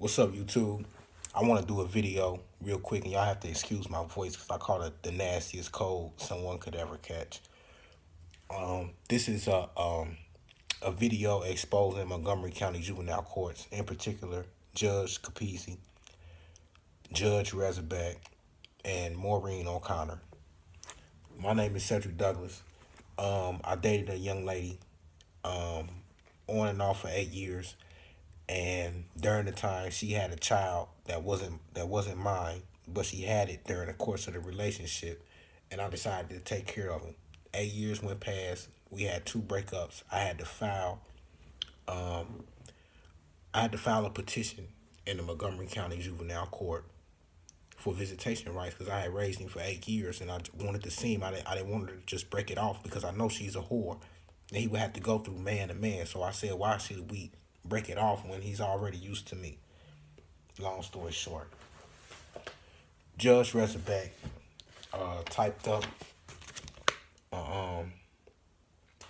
What's up, YouTube? I want to do a video real quick, and y'all have to excuse my voice because I call it the nastiest cold someone could ever catch. This is a video exposing Montgomery County juvenile courts, in particular Judge Capizzi, Judge Rezabeck, and Maureen O'Connor. My name is Cedric Douglas. I dated a young lady on and off for 8 years. And during the time, she had a child that wasn't mine, but she had it during the course of the relationship, and I decided to take care of him. 8 years went past. We had 2 breakups. I had to file a petition in the Montgomery County Juvenile Court for visitation rights because I had raised him for 8 years, and I wanted to see him. I didn't want her to just break it off because I know she's a whore, and he would have to go through man to man. So I said, why should we break it off when he's already used to me? Long story short, Judge Rezabeck typed up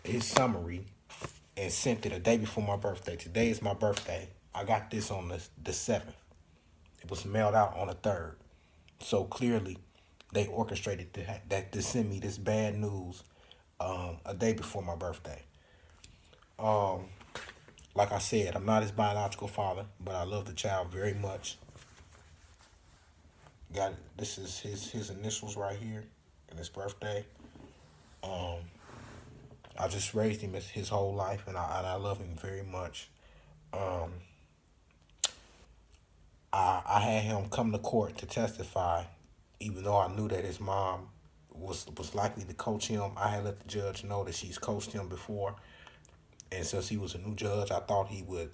his summary and sent it a day before my birthday. Today is my birthday. I got this on the 7th. It was mailed out on the 3rd. So clearly, they orchestrated to send me this bad news a day before my birthday. Like I said, I'm not his biological father, but I love the child very much. This is his initials right here, and his birthday. I just raised him his whole life, and I love him very much. I had him come to court to testify, even though I knew that his mom was likely to coach him. I had let the judge know that she's coached him before, and since he was a new judge, I thought he would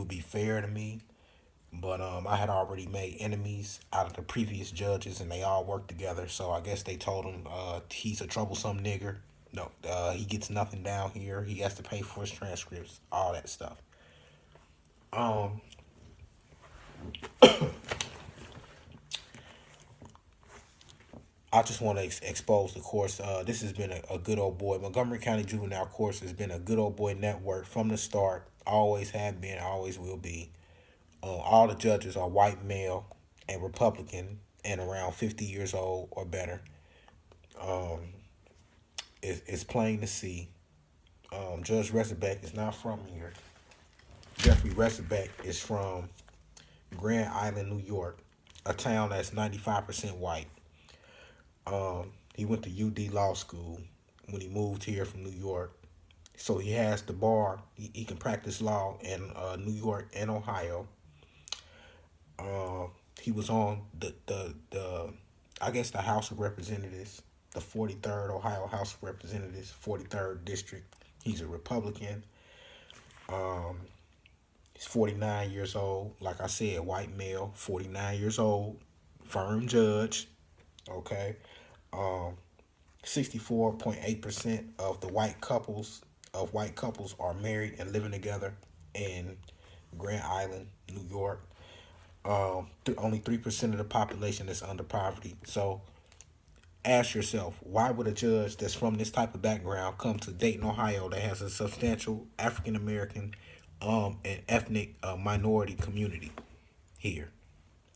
be fair to me. But I had already made enemies out of the previous judges, and they all worked together. So I guess they told him he's a troublesome nigger. No, he gets nothing down here. He has to pay for his transcripts, all that stuff. I just want to expose the course. This has been a good old boy. Montgomery County Juvenile Courts has been a good old boy network from the start. Always have been, always will be. All the judges are white, male, and Republican, and around 50 years old or better. It's plain to see. Judge Rezabeck is not from here. Jeffrey Rezabeck is from Grand Island, New York, a town that's 95% white. He went to UD Law School when he moved here from New York. So he has the bar. He can practice law in New York and Ohio. He was on the I guess the House of Representatives, the 43rd Ohio House of Representatives, 43rd District. He's a Republican. He's 49 years old. Like I said, white male, 49 years old, firm judge. Okay. 64.8% of the white couples are married and living together in Grand Island, New York. Only 3% of the population is under poverty. So ask yourself, why would a judge that's from this type of background come to Dayton, Ohio, that has a substantial African American and ethnic minority community here?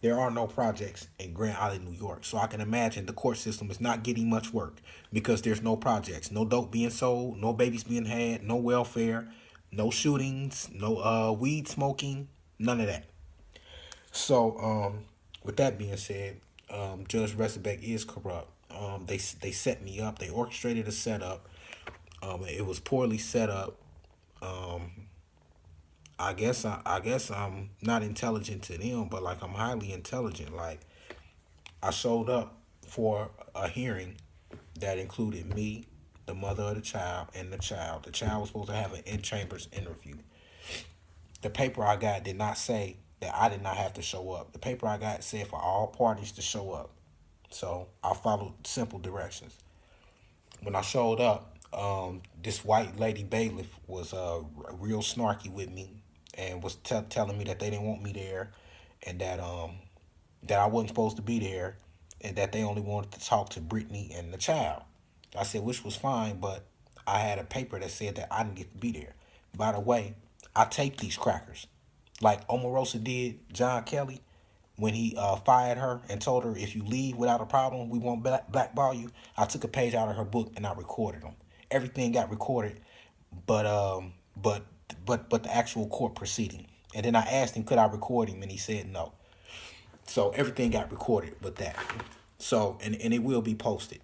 There are no projects in Grand Island, New York. So I can imagine the court system is not getting much work because there's no projects, no dope being sold, no babies being had, no welfare, no shootings, no weed smoking, none of that. So with that being said, Judge Rezabeck is corrupt. They set me up. They orchestrated a setup. It was poorly set up. I guess I'm not intelligent to them, but like I'm highly intelligent. Like I showed up for a hearing that included me, the mother of the child, and the child. The child was supposed to have an in-chambers interview. The paper I got did not say that I did not have to show up. The paper I got said for all parties to show up. So I followed simple directions. When I showed up, this white lady bailiff was real snarky with me and was telling me that they didn't want me there, and that I wasn't supposed to be there, and that they only wanted to talk to Brittany and the child. I said, which was fine, but I had a paper that said that I didn't get to be there. By the way, I taped these crackers. like Omarosa did John Kelly when he fired her and told her, if you leave without a problem, we won't blackball you. I took a page out of her book and I recorded them. Everything got recorded, but the actual court proceeding. And then I asked him, could I record him, and he said no. So everything got recorded but that. So and it will be posted.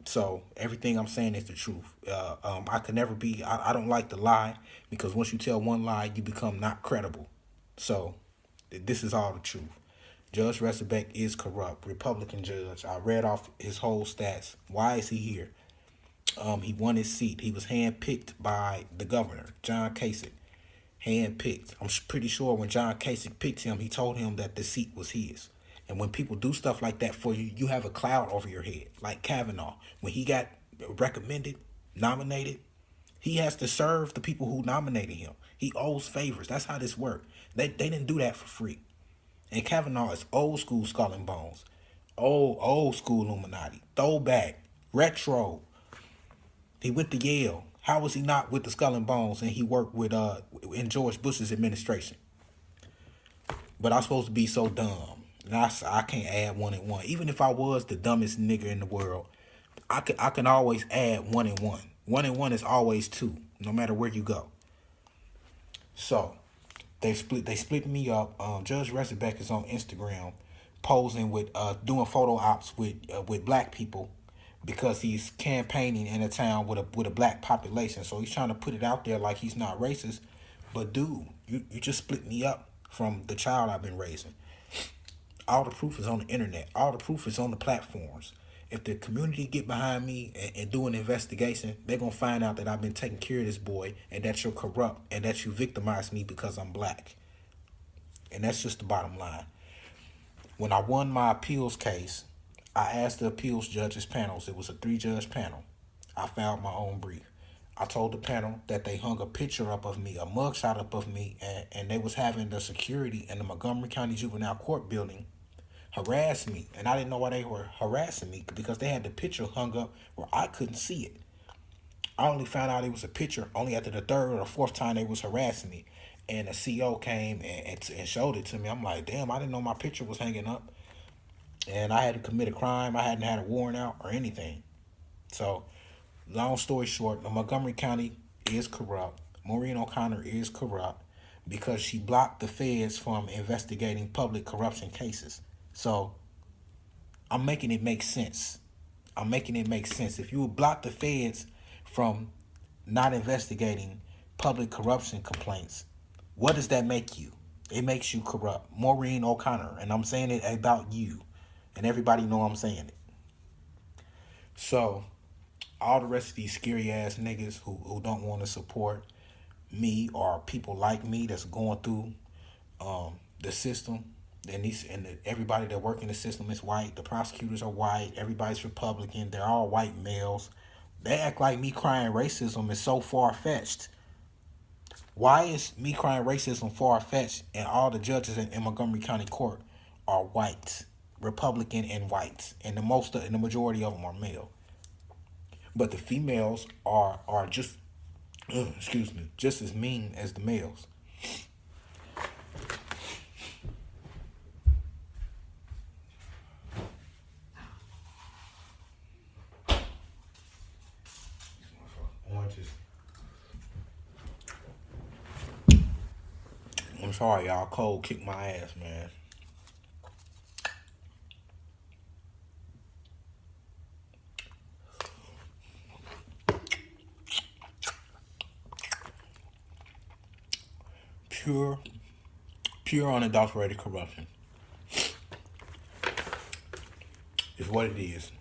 So everything I'm saying is the truth. I could never be. I don't like to lie, because once you tell one lie, you become not credible. So this is all the truth. Judge Resterbeck is corrupt. Republican judge. I read off his whole stats. Why is he here? He won his seat. He was handpicked by the governor, John Kasich. Handpicked. I'm pretty sure when John Kasich picked him, he told him that the seat was his. And when people do stuff like that for you, you have a cloud over your head. Like Kavanaugh, when he got recommended, nominated, he has to serve the people who nominated him. He owes favors. That's how this works. They didn't do that for free. And Kavanaugh is old school Skull and Bones. Old school Illuminati. Throwback. Retro. He went to Yale. How was he not with the Skull and Bones, and he worked with in George Bush's administration? But I'm supposed to be so dumb. And I can't add 1 and 1. Even if I was the dumbest nigger in the world, I can always add 1 and 1. 1 and 1 is always 2, no matter where you go. So they split me up. Judge Resterbeck is on Instagram posing with doing photo ops with black people, because he's campaigning in a town with a black population. So he's trying to put it out there like he's not racist. But dude, you just split me up from the child I've been raising. All the proof is on the internet. All the proof is on the platforms. If the community get behind me and do an investigation, they're going to find out that I've been taking care of this boy, and that you're corrupt, and that you victimized me because I'm black. And that's just the bottom line. When I won my appeals case, I asked the appeals judges panels. It was a 3-judge panel. I filed my own brief. I told the panel that they hung a picture up of me, a mugshot up of me, and they was having the security in the Montgomery County Juvenile Court building harass me. And I didn't know why they were harassing me, because they had the picture hung up where I couldn't see it. I only found out it was a picture only after the 3rd or 4th time they was harassing me. And the CO came and showed it to me. I'm like, damn, I didn't know my picture was hanging up. And I had to commit a crime. I hadn't had a warrant out or anything. So, long story short, the Montgomery County is corrupt. Maureen O'Connor is corrupt because she blocked the feds from investigating public corruption cases. So, I'm making it make sense. If you would block the feds from not investigating public corruption complaints, what does that make you? It makes you corrupt. Maureen O'Connor. And I'm saying it about you. And everybody know I'm saying it. So, all the rest of these scary ass niggas who don't want to support me, or people like me that's going through the system, everybody that work in the system is white. The prosecutors are white. Everybody's Republican. They're all white males. They act like me crying racism is so far-fetched. Why is me crying racism far-fetched, and all the judges in Montgomery County Court are white? Republican and whites, and the majority of them are male. But the females are just just as mean as the males. Oranges. I'm sorry, y'all. Cold kicked my ass, man. Pure unadulterated corruption is what it is.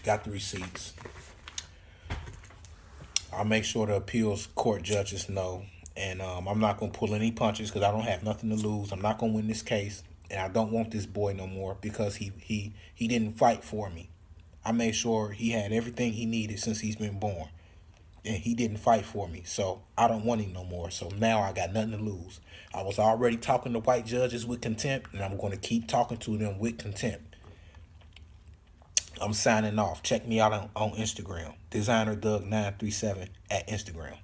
Got the receipts. I'll make sure the appeals court judges know, and I'm not gonna pull any punches because I don't have nothing to lose. I'm not gonna win this case, and I don't want this boy no more because he didn't fight for me. I made sure he had everything he needed since he's been born. And he didn't fight for me, so I don't want him no more. So now I got nothing to lose. I was already talking to white judges with contempt, and I'm going to keep talking to them with contempt. I'm signing off. Check me out on Instagram, DesignerDoug937 at Instagram.